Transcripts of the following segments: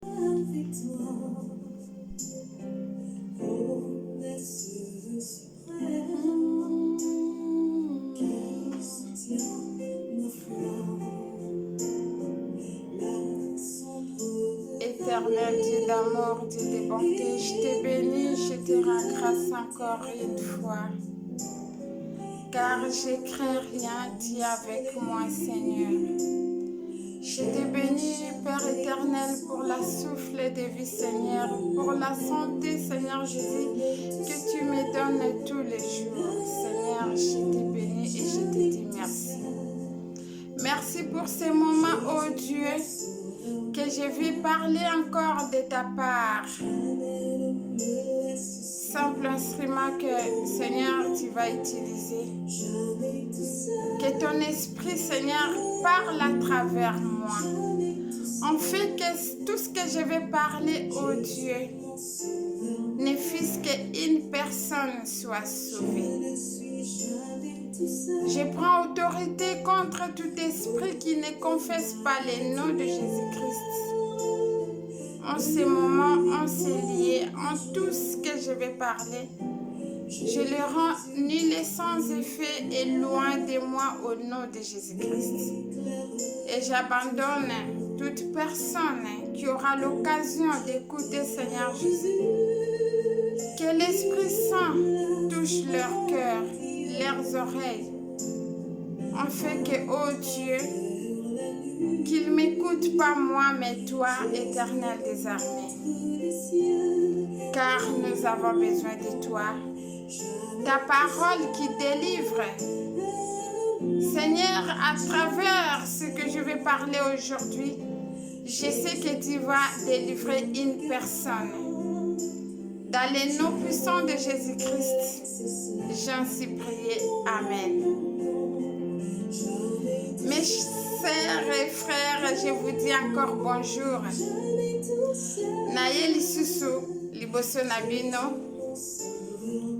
avec toi, promesse suprême qui soutient nos flammes, la sombre. Éternel Dieu d'amour, Dieu de bonté, je te bénis, je te rends grâce encore une fois. Car je crains rien, tu es avec moi, Seigneur. Je te bénis, Père éternel, pour la souffle de vie, Seigneur, pour la santé, Seigneur Jésus, que tu me donnes tous les jours. Seigneur, je te bénis et je te dis merci. Merci pour ces moments, oh Dieu, que je vais parler encore de ta part. Simple instrument que, Seigneur, tu vas utiliser. Que ton esprit, Seigneur, parle à travers moi. En fait, que tout ce que je vais parler, oh Dieu, ne fût-ce qu'une personne soit sauvée. Je prends autorité contre tout esprit qui ne confesse pas le nom de Jésus-Christ. En ce moment, on s'est lié, en tout ce que je vais parler, je le rends nul et sans effet et loin de moi au nom de Jésus-Christ. Et j'abandonne toute personne qui aura l'occasion d'écouter Seigneur Jésus. Que l'Esprit Saint touche leur cœur, leurs oreilles, en fait que, oh Dieu, qu'ils ne m'écoutent pas moi, mais toi, Éternel des armées. Car nous avons besoin de toi. Ta parole qui délivre. Seigneur, à travers ce que je vais parler aujourd'hui, je sais que tu vas délivrer une personne. Dans le nom puissant de Jésus-Christ, j'en suis prié. Amen. Mes sœurs et frères, je vous dis encore bonjour. Naye lisusu liboso na bino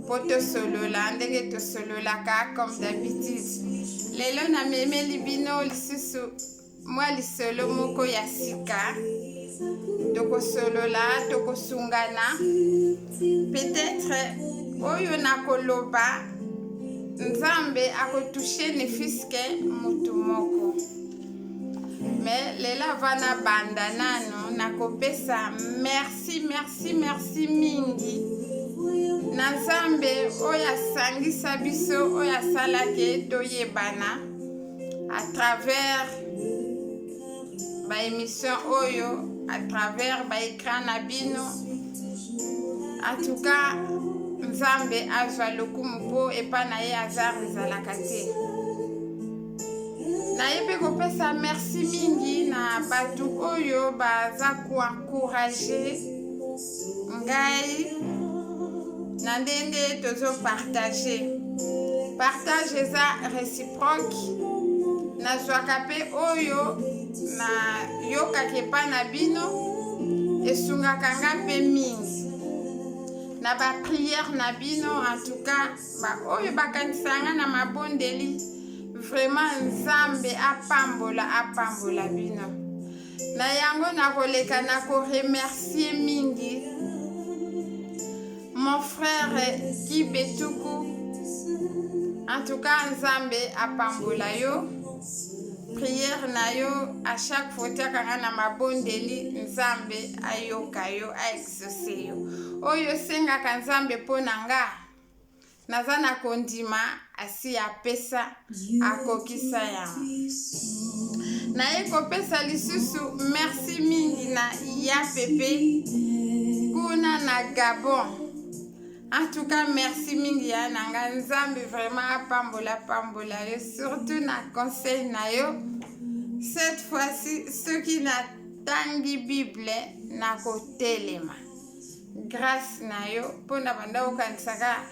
po tosolola ndenge tosololaka comme d'habitude. Lelo namemeli bino lisusu mwa lisolo moko ya sika. Tokosolola, tokosungana. Peut-être oyo nakoloba Nzambe akotouche ne fiske mutu moko. Mais lela vana banda nano nakopesa merci mingi. Na Nzambe oya sangisa biso oya salake toyebana à travers ba émission oyo, à travers ba écran na bino. En tout cas, Nzambe azwa lokumu po epa na ye azar ezalaka te. Nayebi kopesa merci mingi na batu oyo baza encourager ngai na ndenge tozo partager. Partage eza réciproque. Nazwaka pe oyo na yokaka epa na bino esungaka nga pe mingi. Na ba prière na bino, en tout cas, ba oyo bakanisanga na mabondeli, vraiment Nzambe apambola bino. Na yango na koleka na ko remercier mingi mon frère Kibetuku. En tout cas, Nzambe apambola yo. Prière na yo à chaque fois tiakanga na mabondeli, Nzambe ayoka yo, aexauce yo. Oyo sengaka Nzambe po nanga naza na kondima asi apesa akokisa yango. Naye kopesa lisusu merci mingi na ya pepe kuna na Gabon. En tout cas, merci mingi ya nanga. Nzambe vraiment apambola yo, surtout na conseil na yo. Cette fois-ci, ceux qui n'attendent Bible na kotelema. Grâce na yo, pona banda okanisaka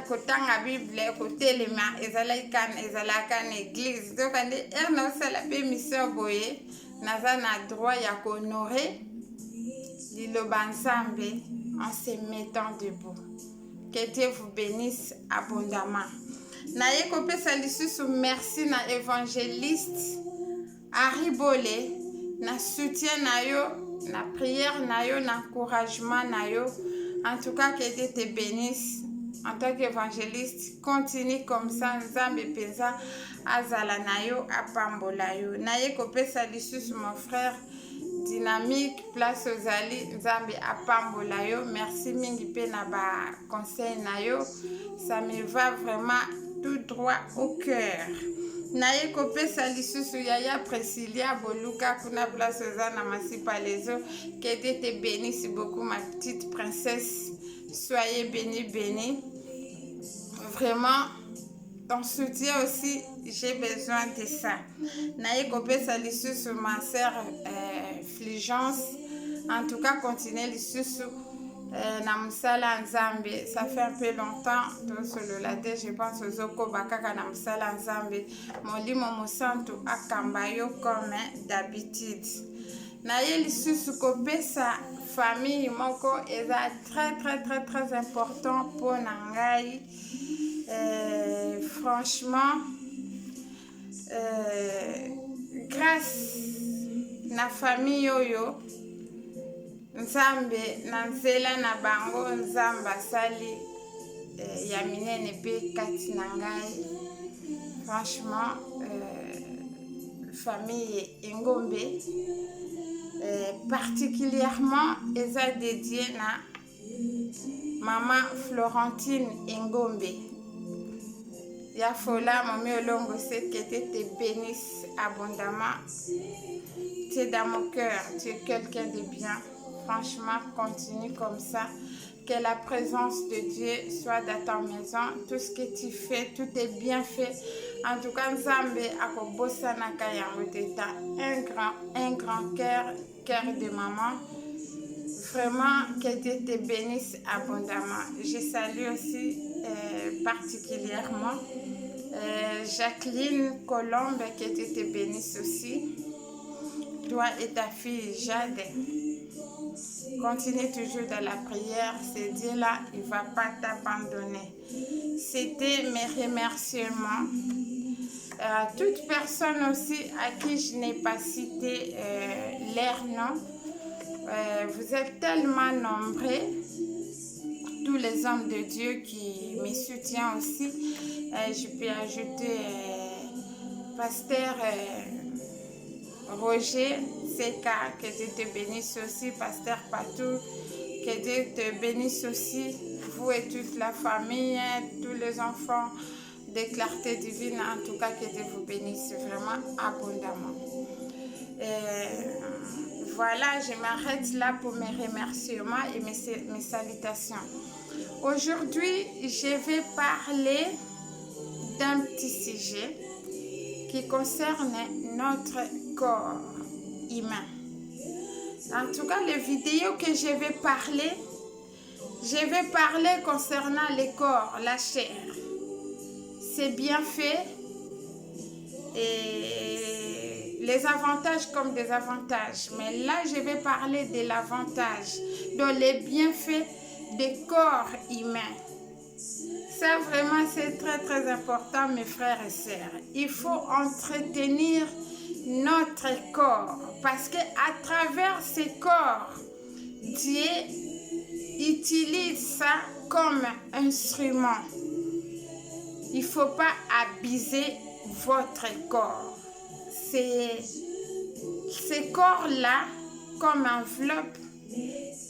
kotanga Bible, kotelema, ezalaka na église. Donc, na osala pe mission boye, naza na droit ya honorer liloba Nzambe en se mettant debout. Que Dieu vous bénisse abondamment. Naye kopesa lisusu merci na évangéliste Aribole na soutien na yo na prière na yo, na encouragement na yo. En tout cas, que Dieu te bénisse. En tant qu'évangéliste, continue comme ça. Nzambe peza azala na yo, apambola yo. Naye kopesa lisusu mon frère Dynamique, place ozali, Nzambe apambola yo. Merci mingi pe na ba conseil na yo. Ça me va vraiment tout droit au cœur. Naye kopesa lisusu Yaya Priscilla Boluka kuna place ozana masipa lezo. Que Dieu te bénisse beaucoup ma petite princesse. Soyez bénis, bénis. Vraiment, ton soutien aussi, j'ai besoin de ça. Naye kopesa lisusu ma sœur Fligence. En tout cas, continuez lisusu na musala Nzambe. Ça fait un peu longtemps, je pense aux Oko Bakaka na musala Nzambe. Molimo Mosantu akambayo comme d'habitude. Naye lisusu kopesa famille moko eza très important pour nangai. Franchement, grâce na famille yoyo Nzambe na nzela na bango Nzamba sali ya minene pe kati na ngai. Franchement, famille Engombe particulièrement eza dédié na maman Florentine Engombe. Yafola Mami Olongo, c'est que Dieu te bénisse abondamment. Tu es dans mon cœur, tu es quelqu'un de bien. Franchement, continue comme ça. Que la présence de Dieu soit dans ta maison. Tout ce que tu fais, tout est bien fait. En tout cas, Nzambe akobosa na kayango teta. Un grand cœur de maman. Vraiment, que Dieu te bénisse abondamment. Je salue aussi particulièrement Jacqueline Colombe, que Dieu te bénisse aussi. Toi et ta fille Jade. Continue toujours dans la prière. Ce Dieu-là, il ne va pas t'abandonner. C'était mes remerciements. Toute personne aussi à qui je n'ai pas cité leur nom. Vous êtes tellement nombreux, tous les hommes de Dieu qui me soutiennent aussi. Je peux ajouter Pasteur Roger Seka, que Dieu te bénisse aussi, Pasteur Patou, que Dieu te bénisse aussi, vous et toute la famille, tous les enfants de clarté divine, en tout cas que Dieu vous bénisse vraiment abondamment. Voilà, je m'arrête là pour mes remerciements et mes salutations. Aujourd'hui, je vais parler d'un petit sujet qui concerne notre corps humain. En tout cas, les vidéos que je vais parler concernant le corps, la chair. C'est bien fait et les avantages comme des avantages. Mais là, je vais parler de l'avantage, de les bienfaits des corps humains. Ça, vraiment, c'est très important, mes frères et sœurs. Il faut entretenir notre corps parce qu'à travers ce corps, Dieu utilise ça comme instrument. Il ne faut pas abuser votre corps. Ce corps-là, comme enveloppe,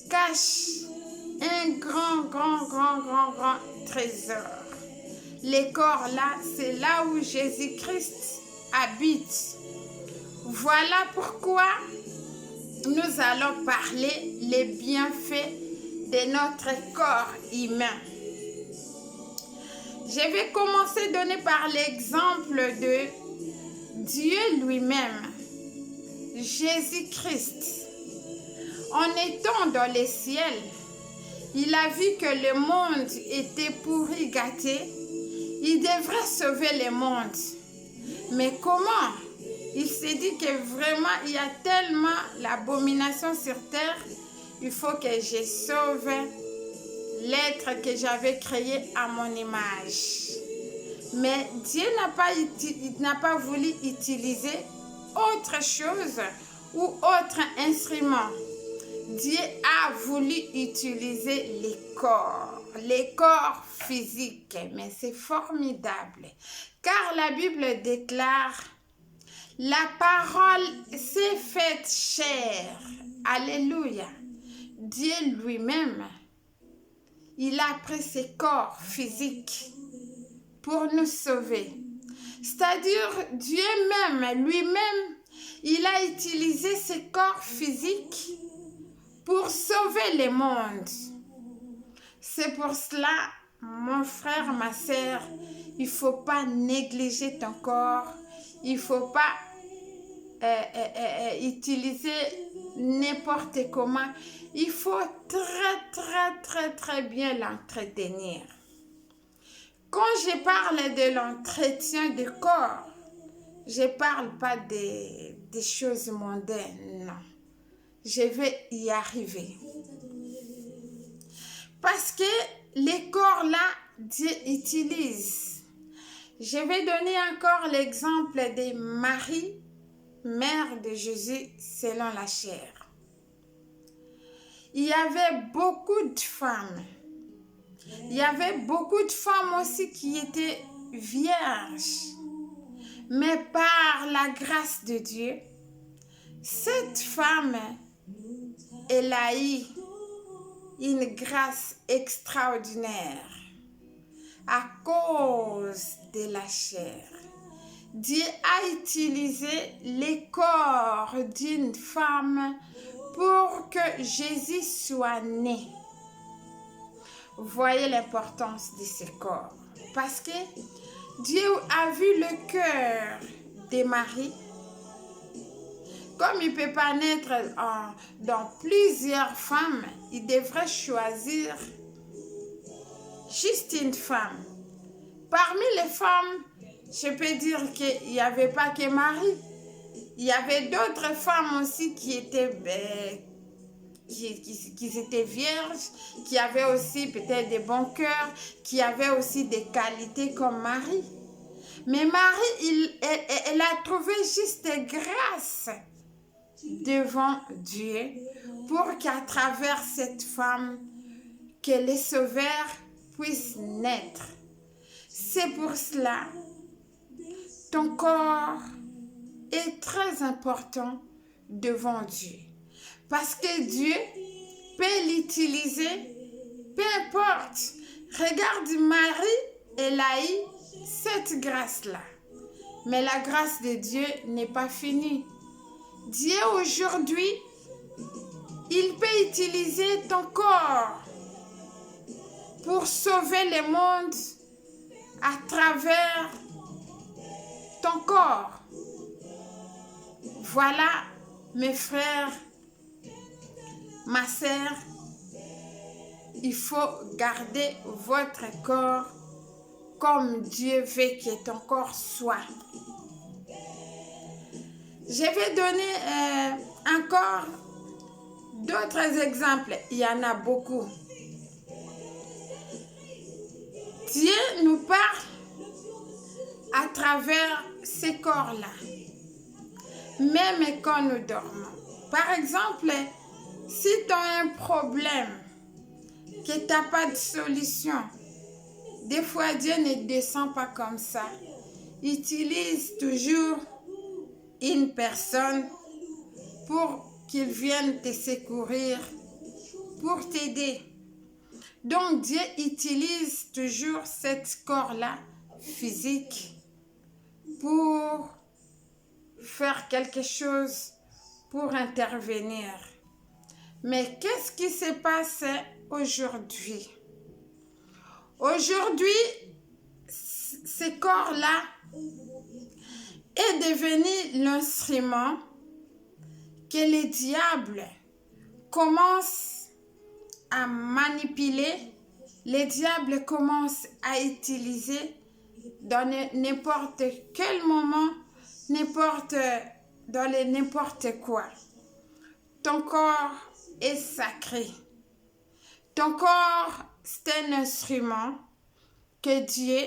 cache un grand trésor. Le corps-là, c'est là où Jésus-Christ habite. Voilà pourquoi nous allons parler les bienfaits de notre corps humain. Je vais commencer à donner par l'exemple de Dieu lui-même, Jésus-Christ. En étant dans les ciels, il a vu que le monde était pourri, gâté. Il devrait sauver le monde. Mais comment? Il s'est dit que vraiment, il y a tellement l'abomination sur terre, il faut que je sauve l'être que j'avais créé à mon image. Mais Dieu n'a pas voulu utiliser autre chose ou autre instrument. Dieu a voulu utiliser les corps physiques, mais c'est formidable, car la Bible déclare, la parole s'est faite chair. Alléluia. Dieu lui-même, il a pris ses corps physiques pour nous sauver. C'est-à-dire, Dieu même, lui-même, il a utilisé ses corps physiques pour sauver le monde. C'est pour cela, mon frère, ma sœur, il ne faut pas négliger ton corps. Il ne faut pas utiliser n'importe comment. Il faut très bien l'entretenir. Quand je parle de l'entretien du corps, je ne parle pas des choses mondaines, non. Je vais y arriver. Parce que les corps-là, Dieu utilise. Je vais donner encore l'exemple de Marie, mère de Jésus, selon la chair. Il y avait beaucoup de femmes. Il y avait beaucoup de femmes aussi qui étaient vierges. Mais par la grâce de Dieu, cette femme, elle a eu une grâce extraordinaire à cause de la chair. Dieu a utilisé les corps d'une femme pour que Jésus soit né. Voyez l'importance de ces corps. Parce que Dieu a vu le cœur de Marie. Comme il ne peut pas naître dans plusieurs femmes, il devrait choisir juste une femme. Parmi les femmes, je peux dire qu'il n'y avait pas que Marie. Il y avait d'autres femmes aussi qui étaient vierges, qui avaient aussi peut-être des bons cœurs, qui avaient aussi des qualités comme Marie. Mais Marie, elle a trouvé juste grâce devant Dieu pour qu'à travers cette femme, que les sauveurs puissent naître. C'est pour cela, ton corps est très important devant Dieu. Parce que Dieu peut l'utiliser, peu importe. Regarde Marie, elle a eu cette grâce-là. Mais la grâce de Dieu n'est pas finie. Dieu aujourd'hui, il peut utiliser ton corps pour sauver le monde à travers ton corps. Voilà, mes frères, ma sœur, il faut garder votre corps comme Dieu veut que ton corps soit. Je vais donner encore d'autres exemples. Il y en a beaucoup. Dieu nous parle à travers ces corps-là, même quand nous dormons. Par exemple, si tu as un problème, que tu n'as pas de solution, des fois Dieu ne descend pas comme ça. Il utilise toujours une personne pour qu'il vienne te secourir, pour t'aider. Donc Dieu utilise toujours cet corps-là physique pour faire quelque chose, pour intervenir. Mais qu'est-ce qui se passe aujourd'hui? Aujourd'hui, ce corps-là est devenu l'instrument que le diable commence à manipuler, le diable commence à utiliser dans n'importe quel moment, n'importe quoi. Ton corps est sacré. Ton corps, c'est un instrument que Dieu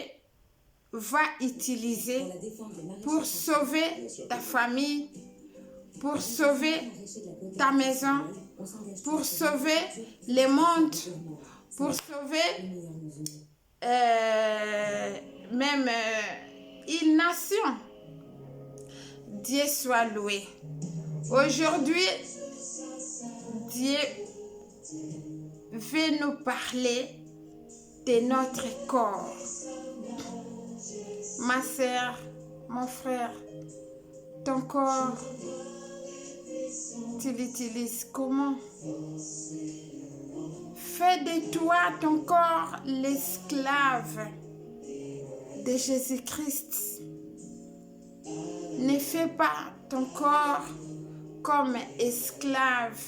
va utiliser pour sauver ta famille, pour sauver ta maison, pour sauver les mondes, pour sauver même une nation. Dieu soit loué. Aujourd'hui, Dieu veut nous parler de notre corps. Ma sœur, mon frère, ton corps, tu l'utilises comment? Fais de toi ton corps l'esclave de Jésus-Christ. Ne fais pas ton corps comme esclave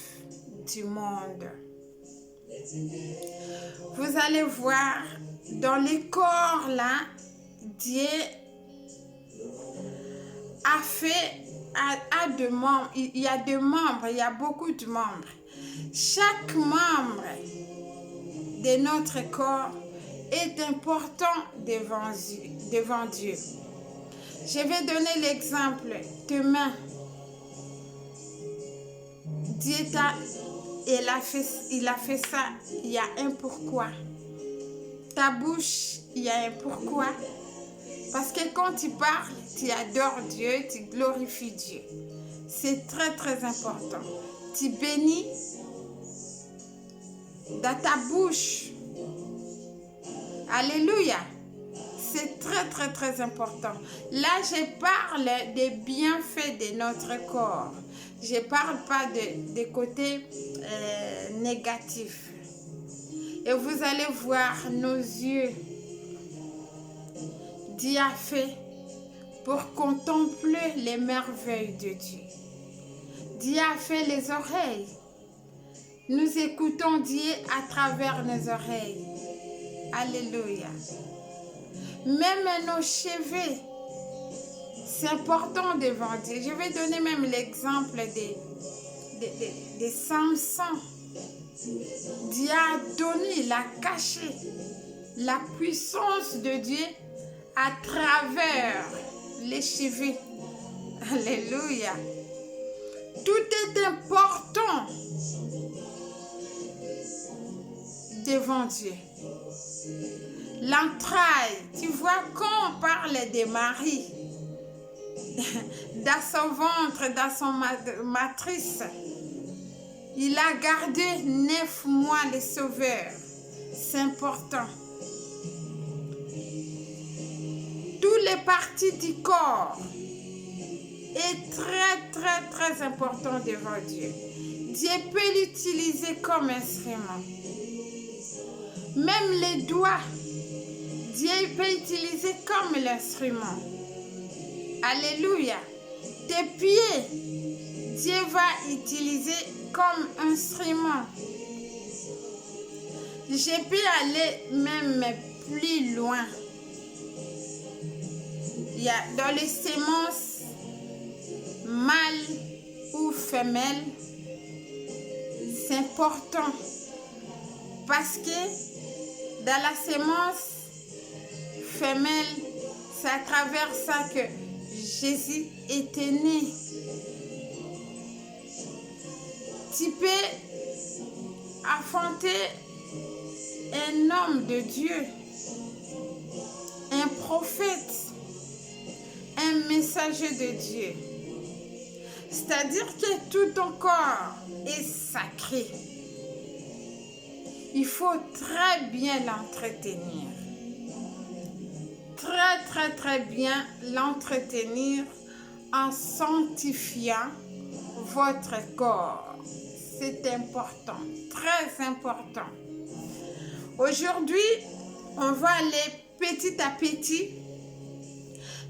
du monde. Vous allez voir, dans les corps là, Dieu a fait a de membres. Il y a des membres, il y a beaucoup de membres. Chaque membre de notre corps est important devant Dieu. Je vais donner l'exemple. Tes mains. Dieu il a fait ça. Il y a un pourquoi. Ta bouche, il y a un pourquoi. Parce que quand tu parles, tu adores Dieu, tu glorifies Dieu. C'est très très important. Tu bénis dans ta bouche. Alléluia. C'est très très très important. Là, je parle des bienfaits de notre corps. Je ne parle pas des côtés négatifs. Et vous allez voir nos yeux. Dieu a fait pour contempler les merveilles de Dieu. Dieu a fait les oreilles. Nous écoutons Dieu à travers nos oreilles. Alléluia. Même nos cheveux, c'est important devant Dieu. Je vais donner même l'exemple de Samson. Dieu a donné, il a caché la puissance de Dieu à travers les cheveux. Alléluia. Tout est important devant Dieu. L'entraille, tu vois, quand on parle de Marie, dans son ventre, dans son matrice, il a gardé 9 mois le Sauveur. C'est important. Toutes les parties du corps est très très très important devant Dieu. Dieu peut l'utiliser comme instrument. Même les doigts, Dieu peut utiliser comme l'instrument. Alléluia. Tes pieds, Dieu va utiliser comme instrument. Je peux aller même plus loin. Il y a dans les semences, mâle ou femelle, c'est important parce que dans la sémence femelle, c'est à travers ça que Jésus était né. Tu peux affronter un homme de Dieu, un prophète, un messager de Dieu. C'est-à-dire que tout ton corps est sacré. Il faut très bien l'entretenir. Très, très, très bien l'entretenir en sanctifiant votre corps. C'est important, très important. Aujourd'hui, on va aller petit à petit.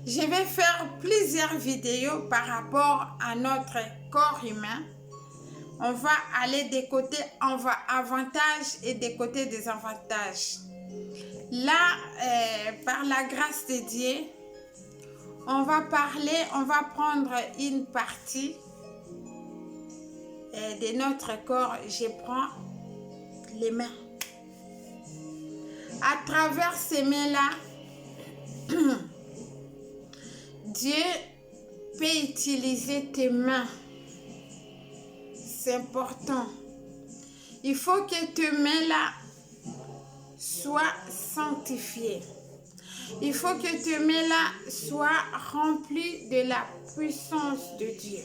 Je vais faire plusieurs vidéos par rapport à notre corps humain. On va aller des côtés avantages et des côtés désavantages. Là, par la grâce de Dieu, on va prendre une partie de notre corps. Je prends les mains. À travers ces mains-là, Dieu peut utiliser tes mains. C'est important. il faut que tes mains-là soient sanctifiées. Il faut que tes mains-là soient remplies de la puissance de Dieu.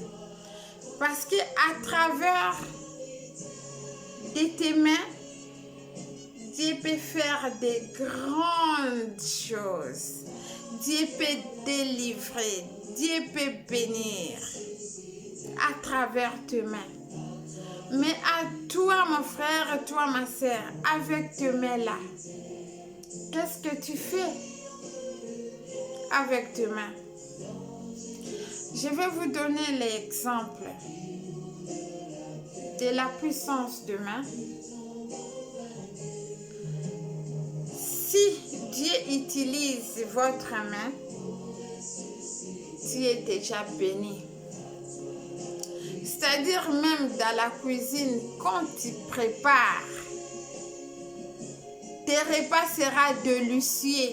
Parce qu'à travers de tes mains, Dieu peut faire de grandes choses. Dieu peut délivrer. Dieu peut bénir à travers tes mains. Mais à toi, mon frère, toi, ma soeur, avec tes mains-là, qu'est-ce que tu fais avec tes mains? Je vais vous donner l'exemple de la puissance de main. Si Dieu utilise votre main, tu es déjà béni. C'est-à-dire même dans la cuisine, quand tu prépares, tes repas seront délicieux.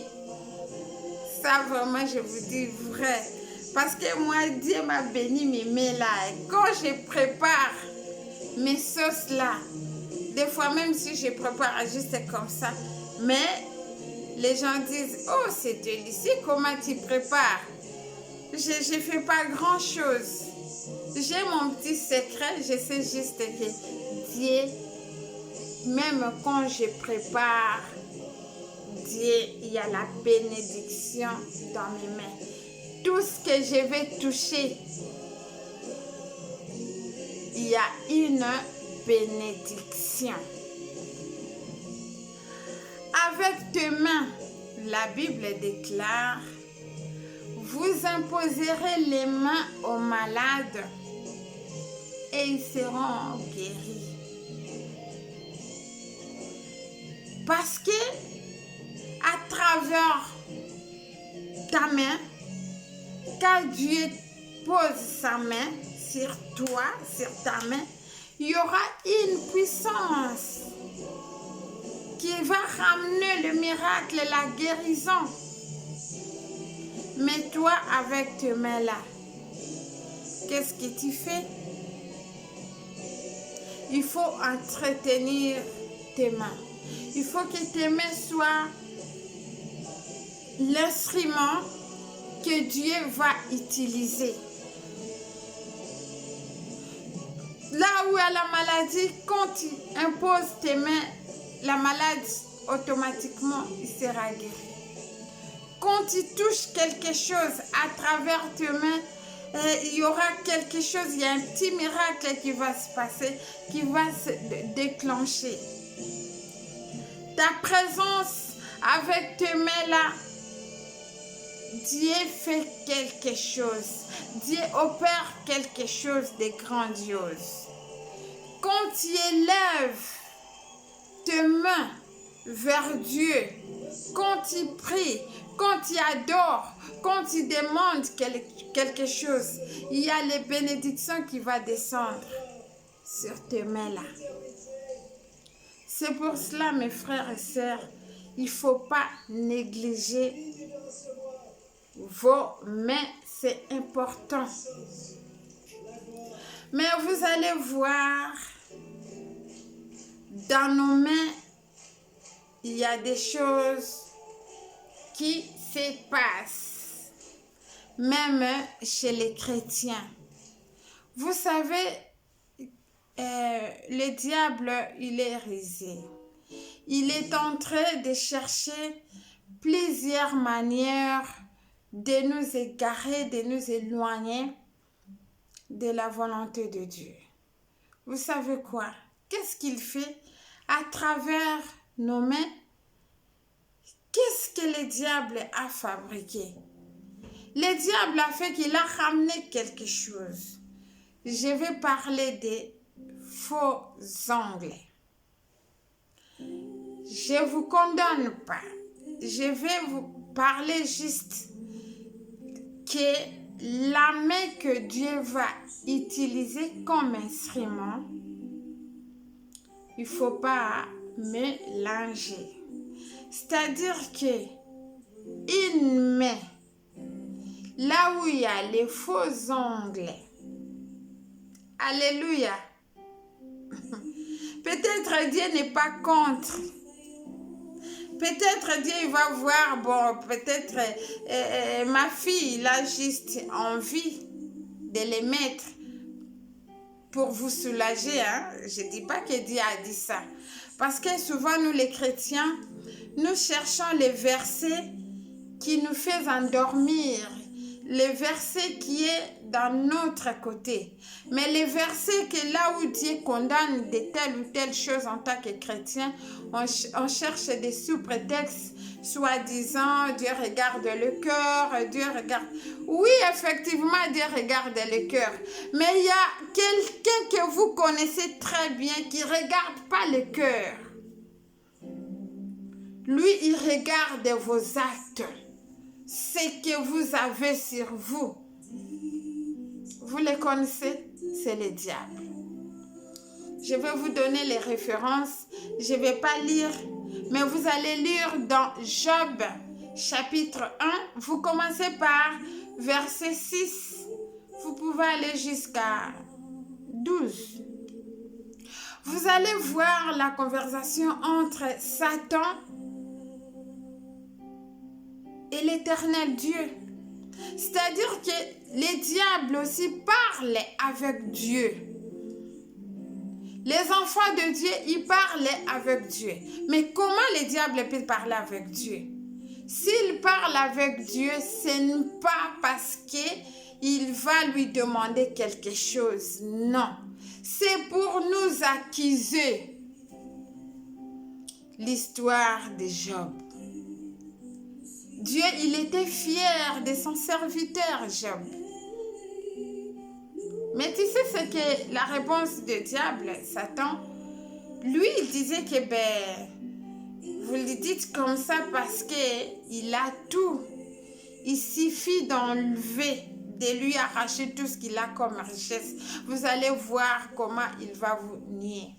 Ça vraiment, je vous dis vrai. Parce que moi, Dieu m'a béni mes mains là. Quand je prépare mes sauces là, des fois même si je prépare juste comme ça, mais les gens disent, oh c'est délicieux, comment tu prépares? Je ne fais pas grand chose. J'ai mon petit secret, je sais juste que Dieu, même quand je prépare, Dieu, il y a la bénédiction dans mes mains. Tout ce que je vais toucher, il y a une bénédiction. Avec tes mains, la Bible déclare, vous imposerez les mains aux malades et ils seront guéris. Parce que à travers ta main, quand Dieu pose sa main sur toi, sur ta main, il y aura une puissance qui va ramener le miracle, la guérison. Mais toi, avec tes mains-là, qu'est-ce que tu fais? Il faut entretenir tes mains. Il faut que tes mains soient l'instrument que Dieu va utiliser. Là où il y a la maladie, quand tu imposes tes mains, la maladie, automatiquement, il sera guéri. Quand tu touches quelque chose à travers tes mains, il y aura quelque chose, il y a un petit miracle qui va se passer, qui va se déclencher. Ta présence avec tes mains là, Dieu fait quelque chose. Dieu opère quelque chose de grandiose. Quand tu élèves tes mains vers Dieu, quand tu pries, quand tu adores, quand tu demandes quelque chose, il y a les bénédictions qui vont descendre sur tes mains là. C'est pour cela, mes frères et sœurs, il ne faut pas négliger vos mains, c'est important. Mais vous allez voir, dans nos mains, il y a des choses qui se passent, même chez les chrétiens. Vous savez, le diable, il est rusé. Il est en train de chercher plusieurs manières de nous égarer, de nous éloigner de la volonté de Dieu. Vous savez quoi? Qu'est-ce qu'il fait à travers nos mains? Qu'est-ce que le diable a fabriqué? Le diable a fait qu'il a ramené quelque chose. Je vais parler des faux ongles. Je ne vous condamne pas. Je vais vous parler juste que la main que Dieu va utiliser comme instrument, il ne faut pas mélanger. C'est-à-dire que une main, là où il y a les faux ongles, alléluia, peut-être Peut-être Dieu n'est pas contre. Peut-être Dieu il va voir, bon, peut-être ma fille, il a juste envie de les mettre pour vous soulager. Hein? Je ne dis pas que Dieu a dit ça. Parce que souvent, nous les chrétiens, nous cherchons les versets qui nous font endormir, les versets qui est dans notre côté. Mais les versets que là où Dieu condamne de telle ou telle chose en tant que chrétien, on cherche des sous-prétextes, soi-disant, Dieu regarde le cœur, Dieu regarde... Oui, effectivement, Dieu regarde le cœur. Mais il y a quelqu'un que vous connaissez très bien qui ne regarde pas le cœur. Lui, il regarde vos actes, ce que vous avez sur vous. Vous le connaissez, c'est le diable. Je vais vous donner les références. Je ne vais pas lire, mais vous allez lire dans Job, chapitre 1. Vous commencez par verset 6. Vous pouvez aller jusqu'à 12. Vous allez voir la conversation entre Satan et l'Éternel Dieu. C'est-à-dire que les diables aussi parlent avec Dieu. Les enfants de Dieu, ils parlent avec Dieu. Mais comment les diables peuvent parler avec Dieu? S'ils parlent avec Dieu, ce n'est pas parce qu'il va lui demander quelque chose. Non. C'est pour nous accuser. L'histoire de Job. Dieu, il était fier de son serviteur Job. Mais tu sais ce que la réponse du diable, Satan, lui, il disait que vous le dites comme ça parce qu'il a tout. Il suffit d'enlever, de lui arracher tout ce qu'il a comme richesse. Vous allez voir comment il va vous nier.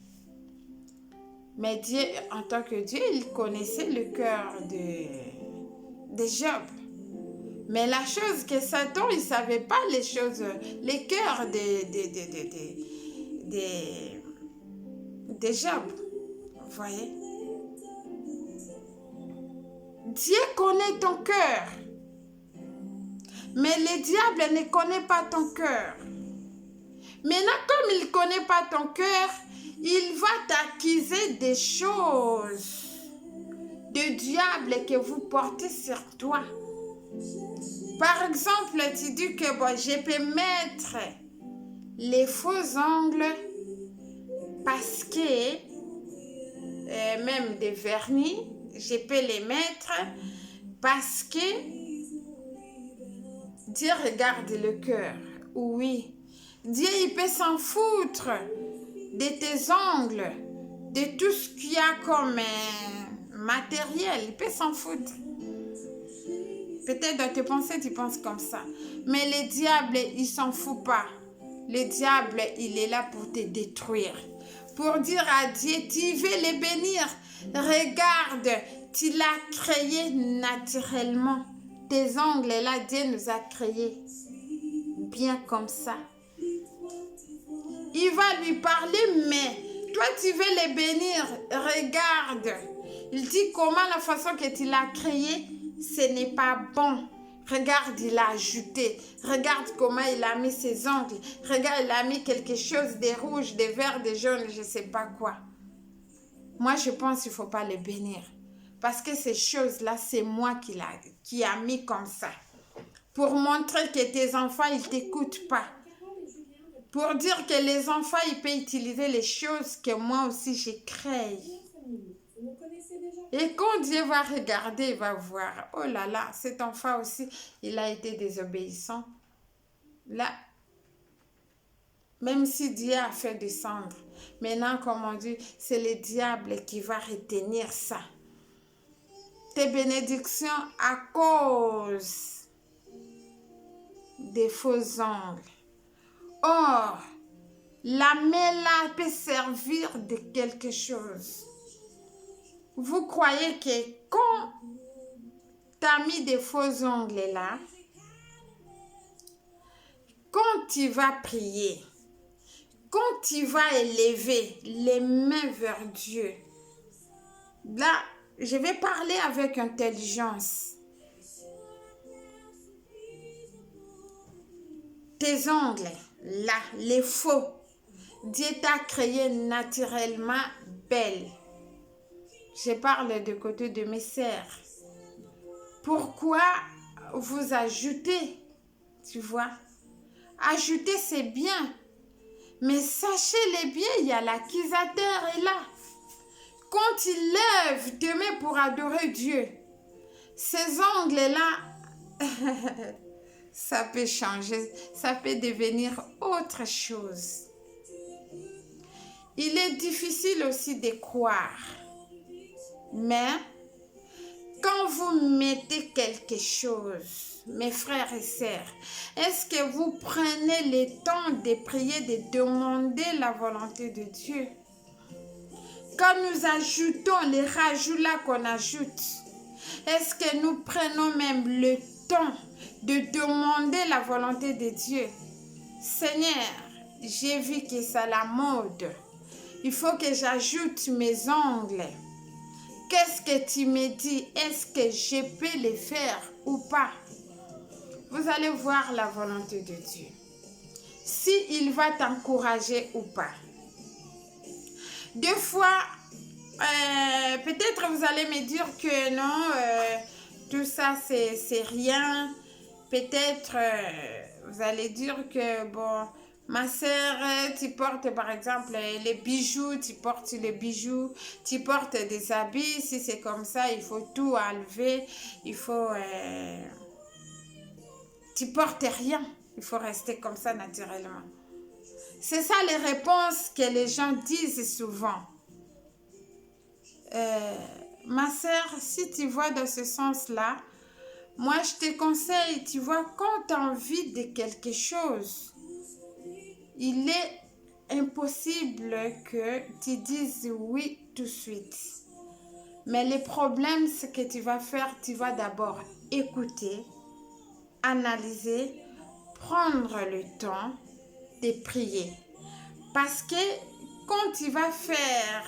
Mais Dieu, en tant que Dieu, il connaissait le cœur de Job. Mais la chose que Satan, il ne savait pas les choses, les cœurs de Job. Vous voyez? Dieu connaît ton cœur. Mais le diable ne connaît pas ton cœur. Maintenant, comme il ne connaît pas ton cœur, il va t'accuser des choses de diable que vous portez sur toi. Par exemple, tu dis que bon, je peux mettre les faux ongles parce que même des vernis, je peux les mettre parce que Dieu regarde le cœur. Oui, Dieu il peut s'en foutre de tes ongles, de tout ce qu'il y a comme matériel, il peut s'en foutre. Peut-être dans tes pensées, tu penses comme ça. Mais le diable, il s'en fout pas. Le diable, il est là pour te détruire. Pour dire à Dieu, tu veux les bénir. Regarde, tu l'as créé naturellement. Tes ongles, là, Dieu nous a créés. Bien comme ça. Il va lui parler, mais toi, tu veux les bénir. Regarde. Il dit comment la façon que tu l'as créé, ce n'est pas bon. Regarde, il a ajouté. Regarde comment il a mis ses ongles. Regarde, il a mis quelque chose de rouge, de vert, de jaune, je ne sais pas quoi. Moi, je pense qu'il ne faut pas les bénir. Parce que ces choses-là, c'est moi qui a mis comme ça. Pour montrer que tes enfants, ils ne t'écoutent pas. Pour dire que les enfants, ils peuvent utiliser les choses que moi aussi, j'ai créées. Et quand Dieu va regarder, il va voir, oh là là, cet enfant aussi, il a été désobéissant. Là, même si Dieu a fait descendre, maintenant, comme on dit, c'est le diable qui va retenir ça. Tes bénédictions à cause des faux ongles. Or, la main-là peut servir de quelque chose. Vous croyez que quand tu as mis des faux ongles là, quand tu vas prier, quand tu vas élever les mains vers Dieu, là, je vais parler avec intelligence. Tes ongles, là, les faux, Dieu t'a créé naturellement belle. Je parle du côté de mes sœurs. Pourquoi vous ajoutez, tu vois? Ajouter, c'est bien. Mais sachez-le bien, il y a l'accusateur est là. Quand il lève tes mains pour adorer Dieu, ces ongles-là, ça peut changer, ça peut devenir autre chose. Il est difficile aussi de croire, mais quand vous mettez quelque chose, mes frères et sœurs, est-ce que vous prenez le temps de prier, de demander la volonté de Dieu? Quand nous ajoutons les rajouts là qu'on ajoute, est-ce que nous prenons même le temps de demander la volonté de Dieu? Seigneur, j'ai vu que c'est la mode. Il faut que j'ajoute mes ongles. Qu'est-ce que tu me dis? Est-ce que je peux les faire ou pas? Vous allez voir la volonté de Dieu. Si il va t'encourager ou pas. Des fois, peut-être vous allez me dire que non, tout ça c'est rien. Peut-être vous allez dire que bon, ma sœur, tu portes par exemple les bijoux, tu portes les bijoux, tu portes des habits. Si c'est comme ça, il faut tout enlever. Il faut, tu portes rien. Il faut rester comme ça naturellement. C'est ça les réponses que les gens disent souvent. Ma sœur, si tu vois dans ce sens-là, moi je te conseille, tu vois, quand tu as envie de quelque chose, il est impossible que tu dises oui tout de suite. Mais le problème, c'est que tu vas faire, tu vas d'abord écouter, analyser, prendre le temps de prier. Parce que quand tu vas faire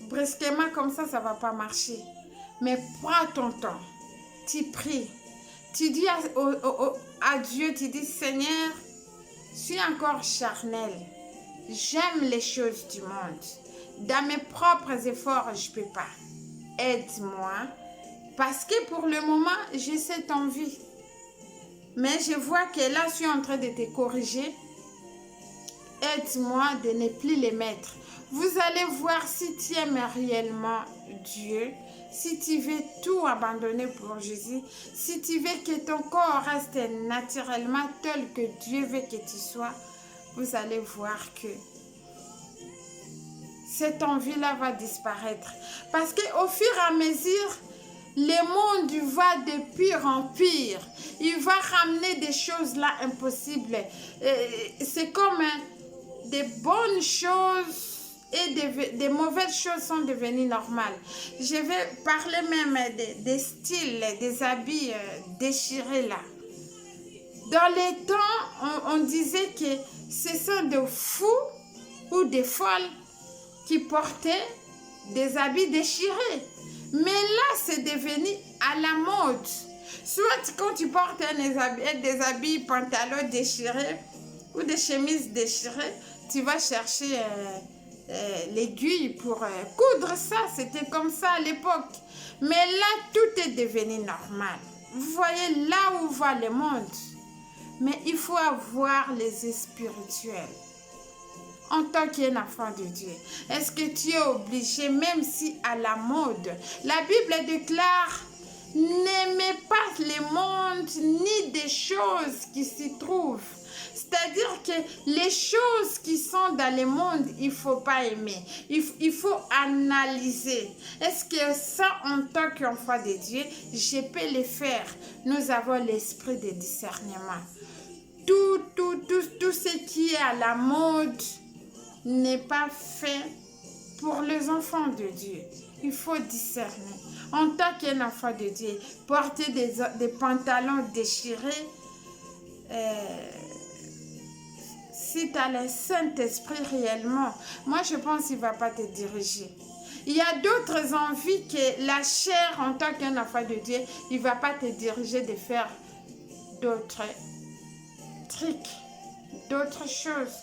brusquement comme ça ne va pas marcher. Mais prends ton temps, tu pries, tu dis à Dieu, tu dis Seigneur, je suis encore charnel, j'aime les choses du monde. Dans mes propres efforts, je ne peux pas. Aide-moi, parce que pour le moment, j'ai cette envie. Mais je vois que là, je suis en train de te corriger. Aide-moi de ne plus les mettre. Vous allez voir si tu aimes réellement Dieu, si tu veux tout abandonner pour Jésus, si tu veux que ton corps reste naturellement tel que Dieu veut que tu sois, vous allez voir que cette envie-là va disparaître. Parce qu'au fur et à mesure, le monde va de pire en pire. Il va ramener des choses là impossibles. C'est comme des bonnes choses et des mauvaises choses sont devenues normales. Je vais parler même des styles, des habits déchirés là. Dans les temps, on disait que ce sont des fous ou des folles qui portaient des habits déchirés. Mais là, c'est devenu à la mode. Soit quand tu portes des habits pantalons déchirés ou des chemises déchirées, tu vas chercher l'aiguille pour coudre ça. C'était comme ça à l'époque. Mais là, tout est devenu normal. Vous voyez là où va le monde. Mais il faut avoir les yeux spirituels. En tant qu'enfant de Dieu, est-ce que tu es obligé, même si à la mode, la Bible déclare, n'aimez pas le monde ni des choses qui s'y trouvent. C'est-à-dire que les choses qui sont dans le monde, il ne faut pas aimer. Il faut analyser. Est-ce que ça, en tant qu'enfant de Dieu, je peux le faire? Nous avons l'esprit de discernement. Tout ce qui est à la mode n'est pas fait pour les enfants de Dieu. Il faut discerner. En tant qu'enfant de Dieu, porter des pantalons déchirés, si tu as le Saint-Esprit réellement, moi je pense qu'il ne va pas te diriger. Il y a d'autres envies que la chair, en tant qu'un enfant de Dieu, il ne va pas te diriger de faire d'autres trucs, d'autres choses,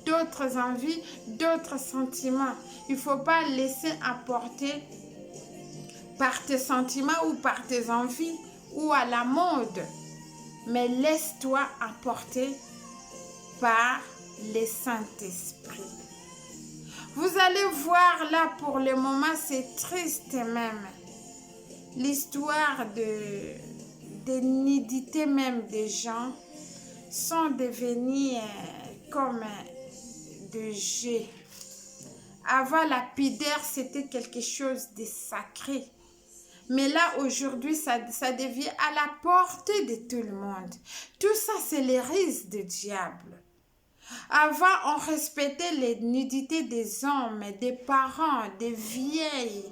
d'autres envies, d'autres sentiments. Il ne faut pas laisser emporter par tes sentiments ou par tes envies ou à la mode. Mais laisse-toi emporter par le Saint-Esprit. Vous allez voir là, pour le moment, c'est triste même. L'histoire de nudité même des gens sont devenus comme de jeux. Avant, la pudeur, c'était quelque chose de sacré. Mais là, aujourd'hui, ça devient à la portée de tout le monde. Tout ça, c'est les risques du diable. Avant, on respectait les nudités des hommes, des parents, des vieilles,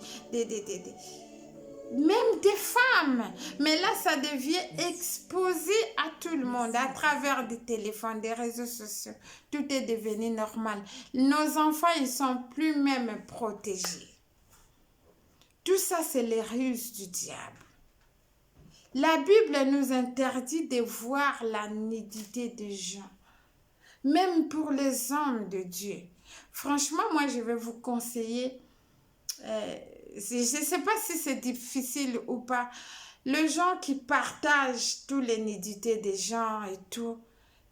même des femmes. Mais là, ça devient exposé à tout le monde à travers des téléphones, des réseaux sociaux. Tout est devenu normal. Nos enfants, ils sont plus même protégés. Tout ça, c'est les ruses du diable. La Bible nous interdit de voir la nudité des gens, même pour les hommes de Dieu. Franchement, moi, je vais vous conseiller, je ne sais pas si c'est difficile ou pas, les gens qui partagent toutes les nudités des gens et tout,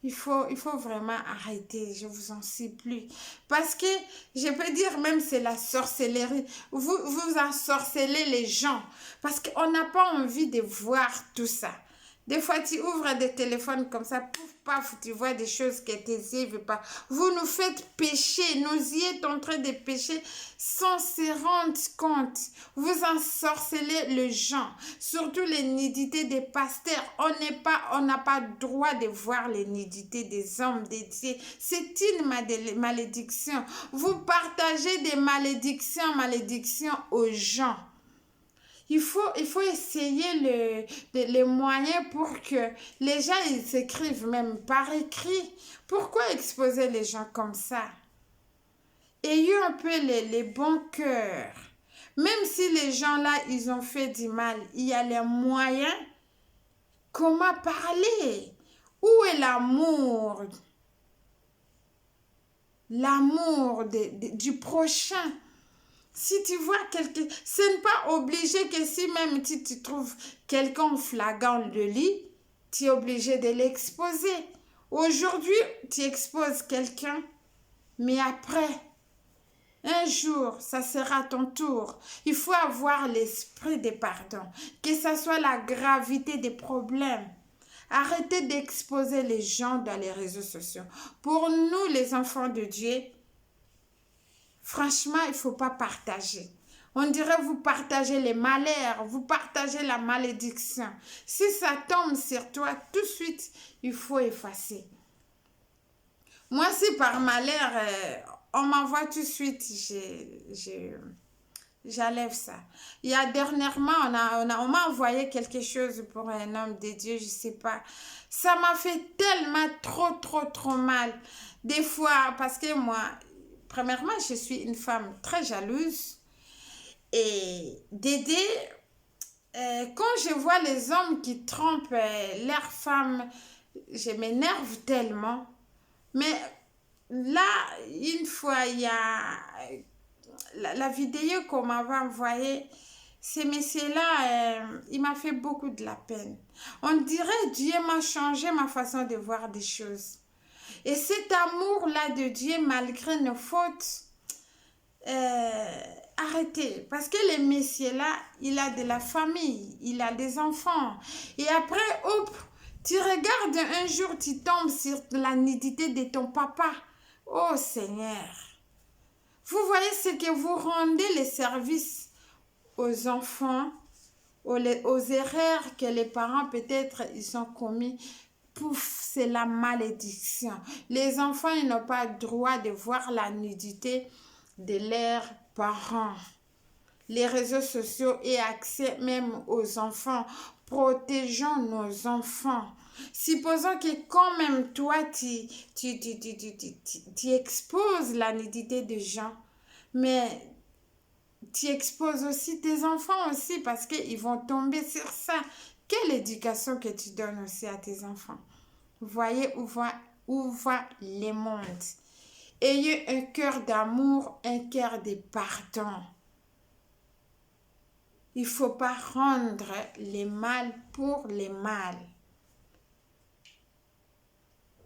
il faut vraiment arrêter, je vous en supplie. Parce que, je peux dire même c'est la sorcellerie. Vous ensorcelez les gens. Parce qu'on n'a pas envie de voir tout ça. Des fois, tu ouvres des téléphones comme ça, pouf, paf, tu vois des choses que tes yeux ne veulent pas. Vous nous faites pécher, nos yeux sont en train de pécher sans se rendre compte. Vous ensorcelez les gens, surtout les nudités des pasteurs. On n'a pas le droit de voir les nudités des hommes, des dieux. C'est une malédiction. Vous partagez des malédictions aux gens. Il faut essayer les moyens pour que les gens ils s'écrivent même par écrit. Pourquoi exposer les gens comme ça? Ayez un peu les bons cœurs. Même si les gens là, ils ont fait du mal, il y a les moyens. Comment parler? Où est l'amour? L'amour du prochain. Si tu vois quelqu'un, ce n'est pas obligé que si même tu trouves quelqu'un flagrant de lit, tu es obligé de l'exposer. Aujourd'hui, tu exposes quelqu'un, mais après, un jour, ça sera ton tour. Il faut avoir l'esprit de pardon, que ce soit la gravité des problèmes. Arrêtez d'exposer les gens dans les réseaux sociaux. Pour nous, les enfants de Dieu, franchement, il ne faut pas partager. On dirait vous partagez les malheurs, vous partagez la malédiction. Si ça tombe sur toi, tout de suite, il faut effacer. Moi, si par malheur, on m'envoie tout de suite, j'enlève ça. Il y a dernièrement, on m'a envoyé quelque chose pour un homme de Dieu, je ne sais pas. Ça m'a fait tellement trop mal. Des fois, parce que moi, premièrement, je suis une femme très jalouse. Et Dédé, quand je vois les hommes qui trompent leurs femmes, je m'énerve tellement. Mais là, une fois, il y a la vidéo qu'on m'avait envoyée. Ce monsieur-là, il m'a fait beaucoup de la peine. On dirait Dieu m'a changé ma façon de voir des choses. Et cet amour-là de Dieu, malgré nos fautes, arrêtez. Parce que le monsieur-là, il a de la famille, il a des enfants. Et après, hop, tu regardes un jour, tu tombes sur la nudité de ton papa. Oh Seigneur. Vous voyez ce que vous rendez les services aux enfants, aux erreurs que les parents peut-être ils ont commis. Pouf, c'est la malédiction. Les enfants, ils n'ont pas le droit de voir la nudité de leurs parents. Les réseaux sociaux et accès même aux enfants protégeons nos enfants. Supposons que quand même toi, tu exposes la nudité des gens, mais tu exposes aussi tes enfants aussi parce qu'ils vont tomber sur ça. Quelle éducation que tu donnes aussi à tes enfants? Vous voyez où va les mondes. Ayez un cœur d'amour, un cœur de pardon. Il ne faut pas rendre les mal pour les mal.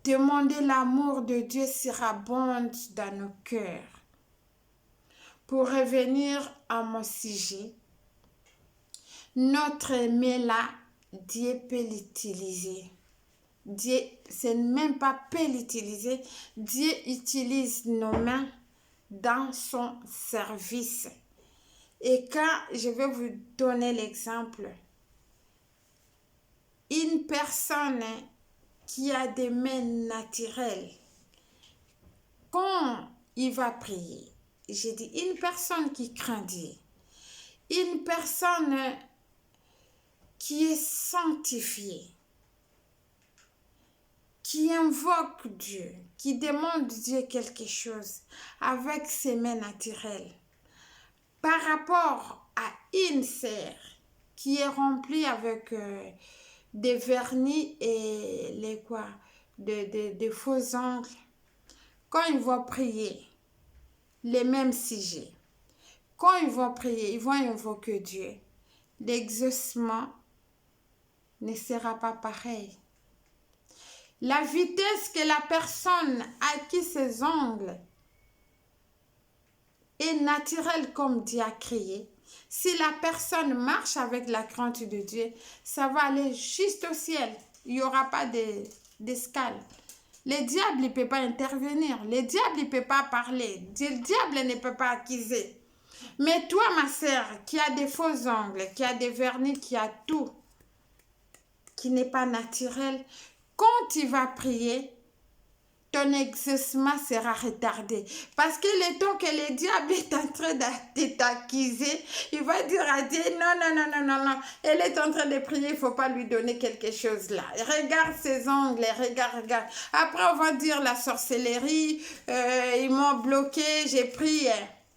Demander l'amour de Dieu surabonde dans nos cœurs. Pour revenir à mon sujet, notre aimé là, Dieu peut l'utiliser. Dieu, c'est même pas peut l'utiliser. Dieu utilise nos mains dans son service. Et quand je vais vous donner l'exemple, une personne qui a des mains naturelles, quand il va prier, j'ai dit une personne qui craint Dieu, une personne qui est sanctifiée, qui invoque Dieu, qui demande Dieu quelque chose avec ses mains naturelles, par rapport à une serre qui est remplie avec des vernis et des faux ongles, quand ils vont prier, les mêmes sujets, quand ils vont prier, ils vont invoquer Dieu, l'exaucement ne sera pas pareil. La vitesse que la personne à qui ses ongles est naturelle comme Dieu a créé, si la personne marche avec la crainte de Dieu, ça va aller juste au ciel. Il n'y aura pas d'escale. Le diable ne peut pas intervenir. Le diable ne peut pas parler. Le diable ne peut pas accuser. Mais toi, ma sœur, qui a des faux ongles, qui a des vernis, qui a tout, qui n'est pas naturel, quand tu vas prier, ton exaucement sera retardé. Parce que le temps que le diable est en train de t'accuser, il va dire à Dieu, non, elle est en train de prier, il ne faut pas lui donner quelque chose là. Regarde ses ongles, regarde. Après, on va dire la sorcellerie, ils m'ont bloqué, j'ai prié.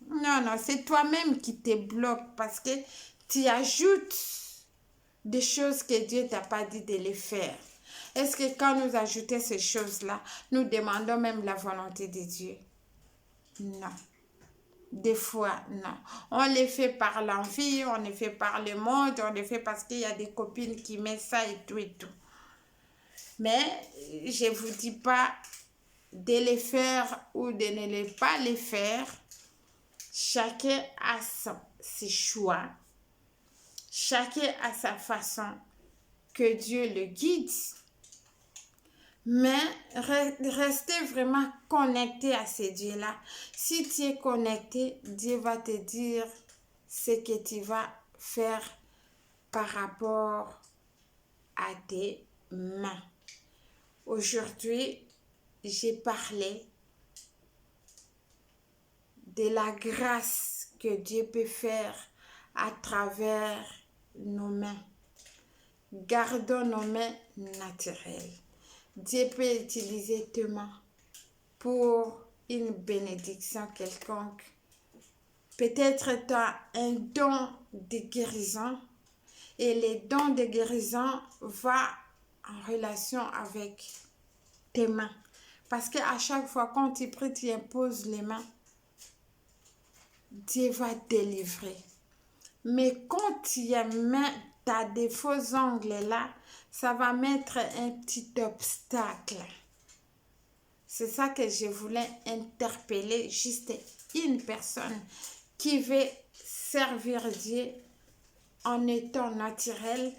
Non, c'est toi-même qui te bloque parce que tu ajoutes des choses que Dieu t'a pas dit de les faire. Est-ce que quand nous ajoutons ces choses-là, nous demandons même la volonté de Dieu? Non. Des fois, non. On les fait par l'envie, on les fait par le monde, on les fait parce qu'il y a des copines qui mettent ça et tout et tout. Mais je ne vous dis pas de les faire ou de ne pas les faire. Chacun a ses choix. Chacun a sa façon que Dieu le guide. Mais restez vraiment connecté à ce Dieu-là. Si tu es connecté, Dieu va te dire ce que tu vas faire par rapport à tes mains. Aujourd'hui, j'ai parlé de la grâce que Dieu peut faire à travers nos mains. Gardons nos mains naturelles. Dieu peut utiliser tes mains pour une bénédiction quelconque. Peut-être tu as un don de guérison et le don de guérison va en relation avec tes mains. Parce qu'à chaque fois quand tu pries, tu imposes les mains, Dieu va délivrer. Mais quand tu as des faux ongles là, ça va mettre un petit obstacle. C'est ça que je voulais interpeller, juste une personne qui veut servir Dieu en étant naturel.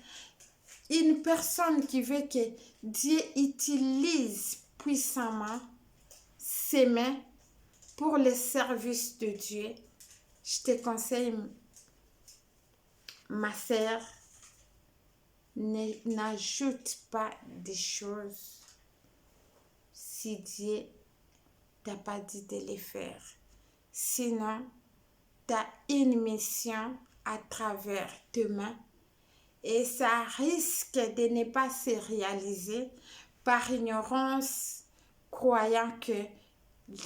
Une personne qui veut que Dieu utilise puissamment ses mains pour le service de Dieu. Je te conseille, ma sœur, n'ajoute pas des choses si Dieu t'a pas dit de les faire. Sinon, tu as une mission à travers tes mains et ça risque de ne pas se réaliser par ignorance, croyant que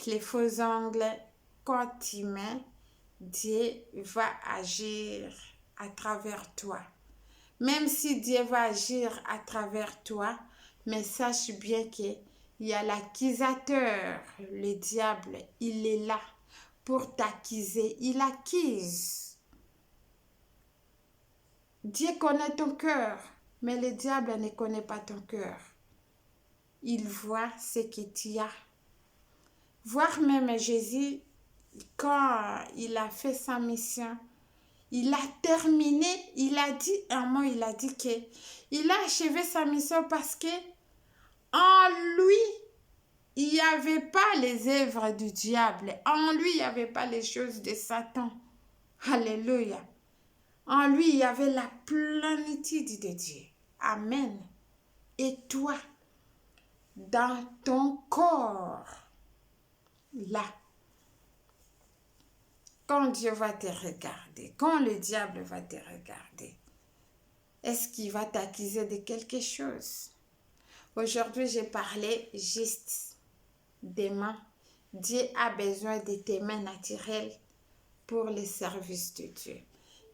les faux ongles, quand tu mets, Dieu va agir à travers toi. Même si Dieu va agir à travers toi, mais sache bien qu'il y a l'accusateur, le diable, il est là pour t'accuser. Il accuse. Dieu connaît ton cœur, mais le diable ne connaît pas ton cœur. Il voit ce que tu as. Voire même Jésus, quand il a fait sa mission, il a terminé, il a dit un mot, il a dit que il a achevé sa mission parce que en lui, il n'y avait pas les œuvres du diable. En lui, il n'y avait pas les choses de Satan. Alléluia. En lui, il y avait la plénitude de Dieu. Amen. Et toi, dans ton corps, là, quand Dieu va te regarder, quand le diable va te regarder, est-ce qu'il va t'accuser de quelque chose? Aujourd'hui, j'ai parlé juste des mains. Dieu a besoin de tes mains naturelles pour le service de Dieu.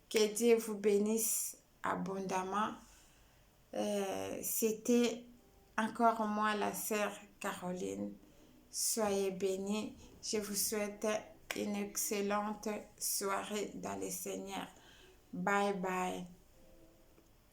Que Dieu vous bénisse abondamment. C'était encore moi, la sœur Caroline. Soyez bénis. Je vous souhaite une excellente soirée dans le Seigneur. Bye bye.